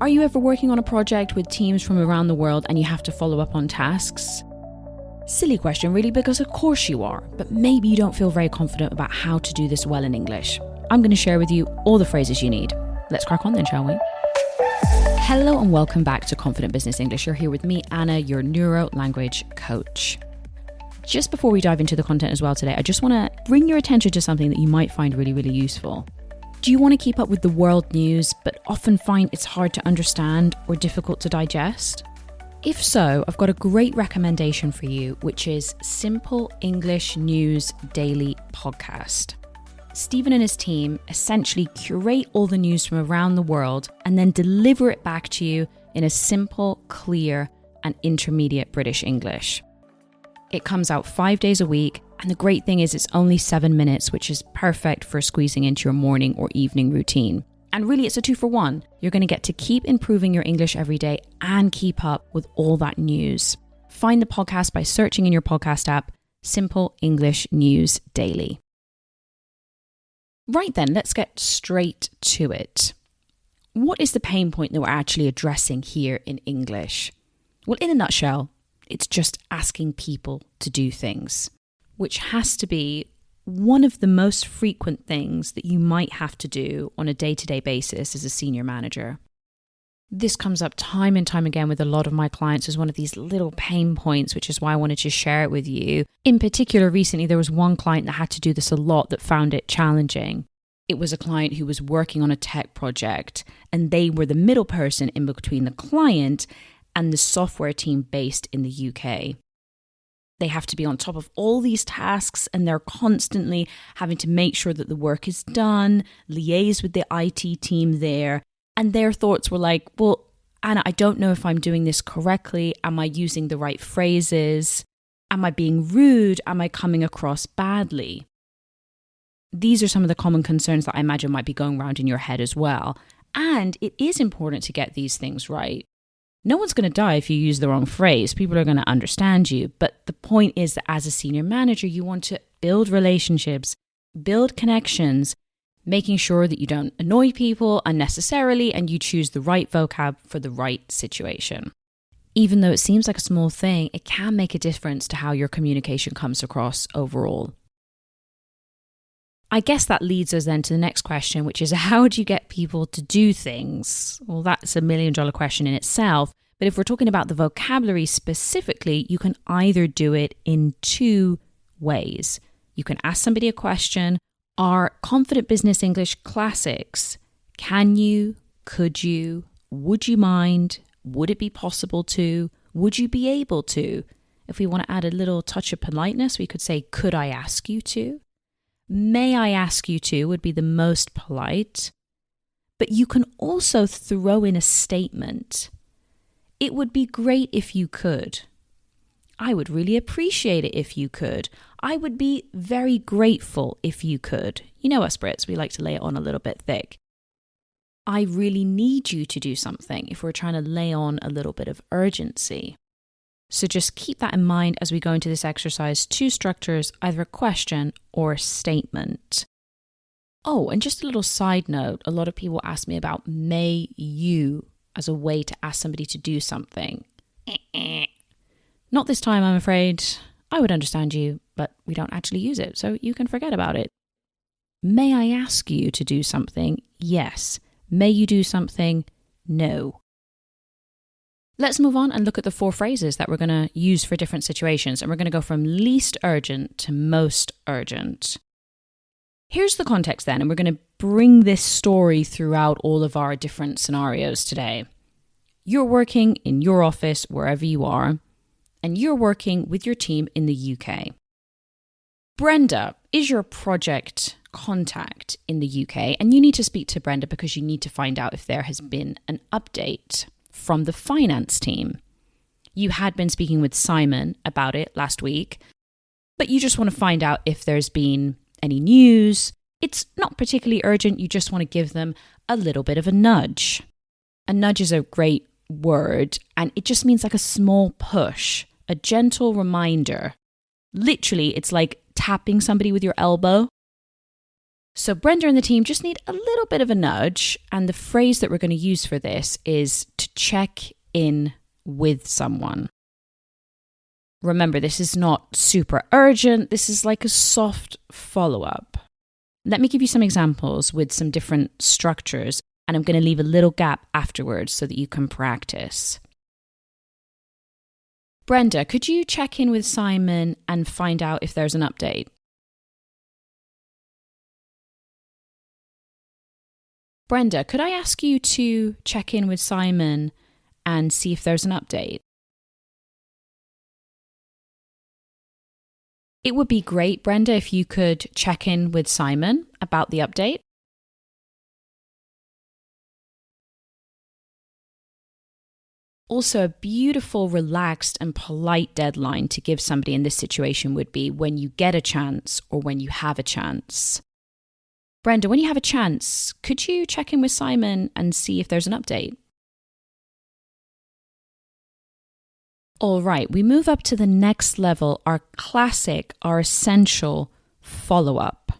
Are you ever working on a project with teams from around the world and you have to follow up on tasks? Silly question really, because of course you are, but maybe you don't feel very confident about how to do this well in English. I'm going to share with you all the phrases you need. Let's crack on then, shall we? Hello and welcome back to Confident Business English. You're here with me, Anna, your neuro language coach. Just before we dive into the content as well today, I just want to bring your attention to something that you might find really, really useful. Do you want to keep up with the world news, but often find it's hard to understand or difficult to digest? If so, I've got a great recommendation for you, which is Simple English News Daily Podcast. Stephen and his team essentially curate all the news from around the world and then deliver it back to you in a simple, clear, and intermediate British English. It comes out 5 days a week, and the great thing is it's only 7 minutes, which is perfect for squeezing into your morning or evening routine. And really, it's a 2-for-1. You're going to get to keep improving your English every day and keep up with all that news. Find the podcast by searching in your podcast app, Simple English News Daily. Right then, let's get straight to it. What is the pain point that we're actually addressing here in English? Well, in a nutshell, it's just asking people to do things, which has to be one of the most frequent things that you might have to do on a day-to-day basis as a senior manager. This comes up time and time again with a lot of my clients as one of these little pain points, which is why I wanted to share it with you. In particular, recently, there was one client that had to do this a lot that found it challenging. It was a client who was working on a tech project, and they were the middle person in between the client and the software team based in the UK. They have to be on top of all these tasks, and they're constantly having to make sure that the work is done, liaise with the IT team there. And their thoughts were like, well, Anna, I don't know if I'm doing this correctly. Am I using the right phrases? Am I being rude? Am I coming across badly? These are some of the common concerns that I imagine might be going around in your head as well. And it is important to get these things right. No one's going to die if you use the wrong phrase. People are going to understand you. But the point is that as a senior manager, you want to build relationships, build connections, making sure that you don't annoy people unnecessarily and you choose the right vocab for the right situation. Even though it seems like a small thing, it can make a difference to how your communication comes across overall. I guess that leads us then to the next question, which is how do you get people to do things? Well, that's $1 million question in itself. But if we're talking about the vocabulary specifically, you can either do it in 2 ways. You can ask somebody a question. Are Confident Business English classics? Can you? Could you? Would you mind? Would it be possible to? Would you be able to? If we want to add a little touch of politeness, we could say, could I ask you to? May I ask you to would be the most polite. But you can also throw in a statement. It would be great if you could. I would really appreciate it if you could. I would be very grateful if you could. You know us Brits, we like to lay it on a little bit thick. I really need you to do something if we're trying to lay on a little bit of urgency. So just keep that in mind as we go into this exercise. 2 structures, either a question or a statement. Oh, and just a little side note, a lot of people ask me about may you as a way to ask somebody to do something. Not this time, I'm afraid. I would understand you, but we don't actually use it, so you can forget about it. May I ask you to do something? Yes. May you do something? No. Let's move on and look at the 4 phrases that we're going to use for different situations. And we're going to go from least urgent to most urgent. Here's the context then, and we're going to bring this story throughout all of our different scenarios today. You're working in your office, wherever you are, and you're working with your team in the UK. Brenda is your project contact in the UK, and you need to speak to Brenda because you need to find out if there has been an update from the finance team. You had been speaking with Simon about it last week, but you just want to find out if there's been any news. It's not particularly urgent, you just want to give them a little bit of a nudge. A nudge is a great word, and it just means like a small push, a gentle reminder. Literally, it's like tapping somebody with your elbow. So Brenda and the team just need a little bit of a nudge. And the phrase that we're going to use for this is to check in with someone. Remember, this is not super urgent. This is like a soft follow-up. Let me give you some examples with some different structures, and I'm going to leave a little gap afterwards so that you can practice. Brenda, could you check in with Simon and find out if there's an update? Brenda, could I ask you to check in with Simon and see if there's an update? It would be great, Brenda, if you could check in with Simon about the update. Also, a beautiful, relaxed and polite deadline to give somebody in this situation would be when you get a chance or when you have a chance. Brenda, when you have a chance, could you check in with Simon and see if there's an update? All right, we move up to the next level, our classic, our essential follow-up.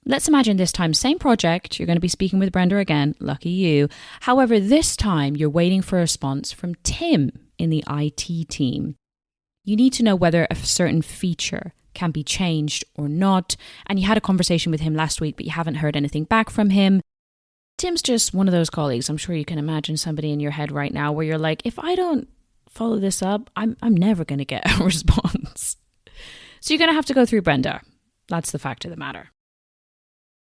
Let's imagine this time, same project, you're going to be speaking with Brenda again, lucky you. However, this time you're waiting for a response from Tim in the IT team. You need to know whether a certain feature can be changed or not, and you had a conversation with him last week, but you haven't heard anything back from him. Tim's just one of those colleagues. I'm sure you can imagine somebody in your head right now where you're like, if I don't follow this up, I'm never going to get a response. So you're going to have to go through Brenda. That's the fact of the matter.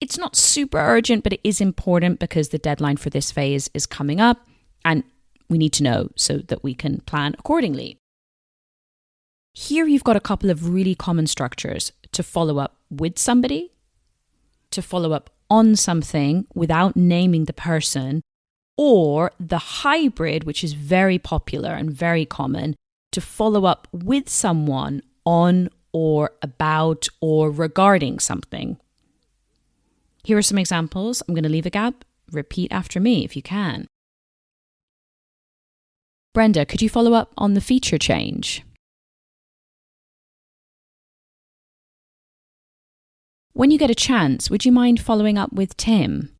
It's not super urgent, but it is important because the deadline for this phase is coming up and we need to know so that we can plan accordingly. Here you've got a couple of really common structures to follow up with somebody, to follow up on something without naming the person, or the hybrid, which is very popular and very common, to follow up with someone on or about or regarding something. Here are some examples. I'm going to leave a gap. Repeat after me if you can. Brenda, could you follow up on the feature change? When you get a chance, would you mind following up with Tim?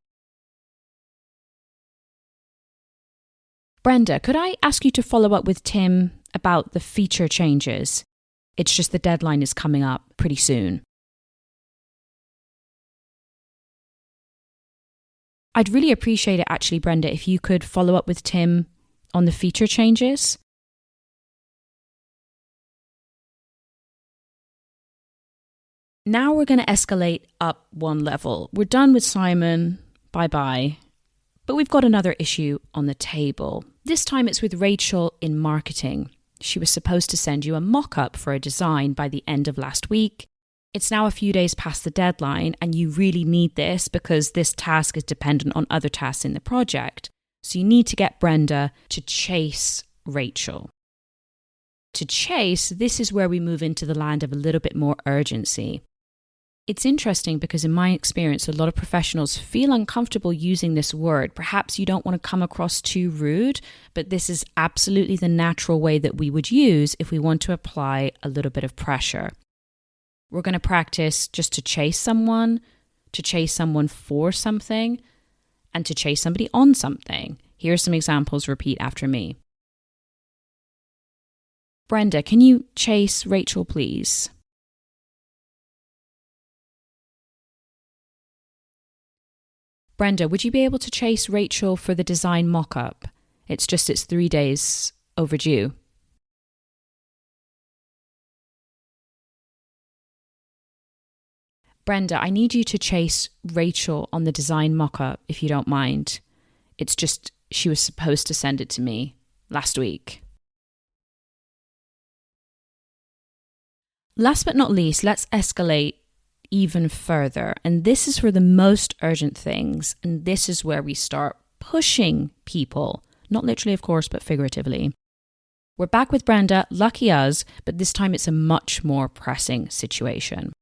Brenda, could I ask you to follow up with Tim about the feature changes? It's just the deadline is coming up pretty soon. I'd really appreciate it actually, Brenda, if you could follow up with Tim on the feature changes. Now we're going to escalate up one level. We're done with Simon, bye-bye. But we've got another issue on the table. This time it's with Rachel in marketing. She was supposed to send you a mock-up for a design by the end of last week. It's now a few days past the deadline and you really need this because this task is dependent on other tasks in the project. So you need to get Brenda to chase Rachel. To chase, this is where we move into the land of a little bit more urgency. It's interesting because in my experience, a lot of professionals feel uncomfortable using this word. Perhaps you don't want to come across too rude, but this is absolutely the natural way that we would use if we want to apply a little bit of pressure. We're going to practice just to chase someone for something, and to chase somebody on something. Here are some examples. Repeat after me. Brenda, can you chase Rachel, please? Brenda, would you be able to chase Rachel for the design mock-up? It's 3 days overdue. Brenda, I need you to chase Rachel on the design mock-up, if you don't mind. It's just she was supposed to send it to me last week. Last but not least, let's escalate even further. And this is for the most urgent things. And this is where we start pushing people. Not literally, of course, but figuratively. We're back with Brenda, lucky us, but this time it's a much more pressing situation.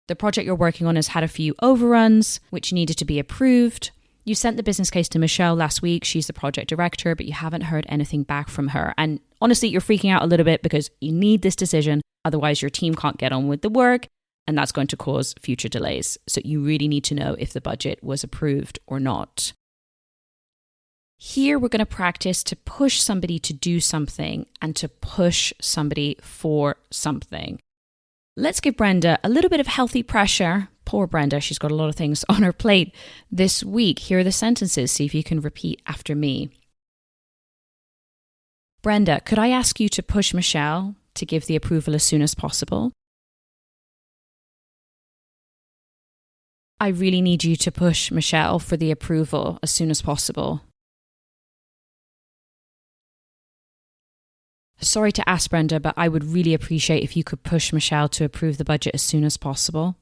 The project you're working on has had a few overruns, which needed to be approved. You sent the business case to Michelle last week. She's the project director, but you haven't heard anything back from her. And honestly, you're freaking out a little bit because you need this decision. Otherwise, your team can't get on with the work. and that's going to cause future delays. So you really need to know if the budget was approved or not. Here we're going to practice to push somebody to do something and to push somebody for something. Let's give Brenda a little bit of healthy pressure. Poor Brenda, she's got a lot of things on her plate this week. Here are the sentences. See if you can repeat after me. Brenda, could I ask you to push Michelle to give the approval as soon as possible? I really need you to push Michelle for the approval as soon as possible. Sorry to ask, Brenda, but I would really appreciate if you could push Michelle to approve the budget as soon as possible.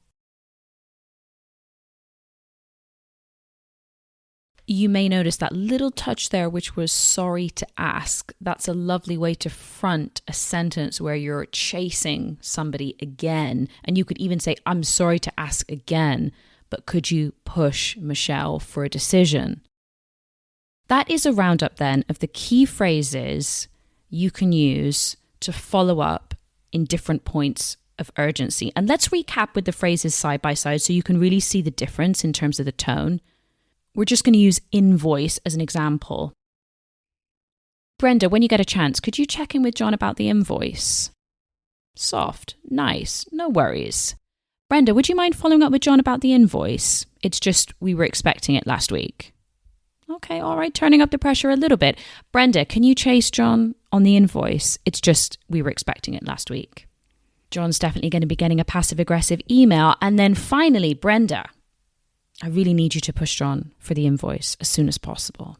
You may notice that little touch there, which was sorry to ask. That's a lovely way to front a sentence where you're chasing somebody again. And you could even say, I'm sorry to ask again, but could you push Michelle for a decision? That is a roundup then of the key phrases you can use to follow up in different points of urgency. And let's recap with the phrases side by side so you can really see the difference in terms of the tone. We're just going to use invoice as an example. Brenda, when you get a chance, could you check in with John about the invoice? Soft, nice, no worries. Brenda, would you mind following up with John about the invoice? It's just we were expecting it last week. Okay, all right, turning up the pressure a little bit. Brenda, can you chase John on the invoice? It's just we were expecting it last week. John's definitely going to be getting a passive-aggressive email. And then finally, Brenda, I really need you to push John for the invoice as soon as possible.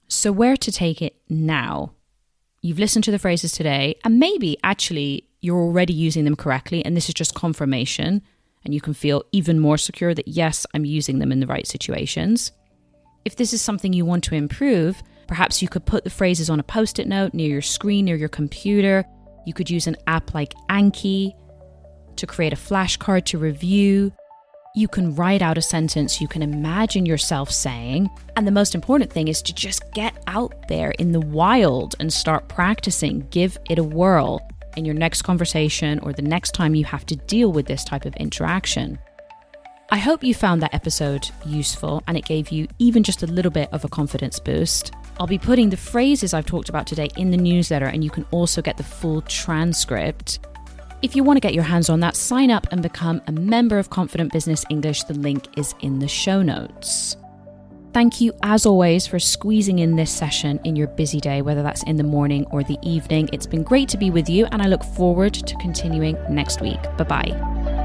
So where to take it now? You've listened to the phrases today, and maybe actually you're already using them correctly, and this is just confirmation, and you can feel even more secure that yes, I'm using them in the right situations. If this is something you want to improve, perhaps you could put the phrases on a post-it note near your screen, near your computer. You could use an app like Anki to create a flashcard to review. You can write out a sentence you can imagine yourself saying. And the most important thing is to just get out there in the wild and start practicing. Give it a whirl in your next conversation or the next time you have to deal with this type of interaction. I hope you found that episode useful and it gave you even just a little bit of a confidence boost. I'll be putting the phrases I've talked about today in the newsletter, and you can also get the full transcript. If you want to get your hands on that, sign up and become a member of Confident Business English. The link is in the show notes. Thank you, as always, for squeezing in this session in your busy day, whether that's in the morning or the evening. It's been great to be with you, and I look forward to continuing next week. Bye-bye.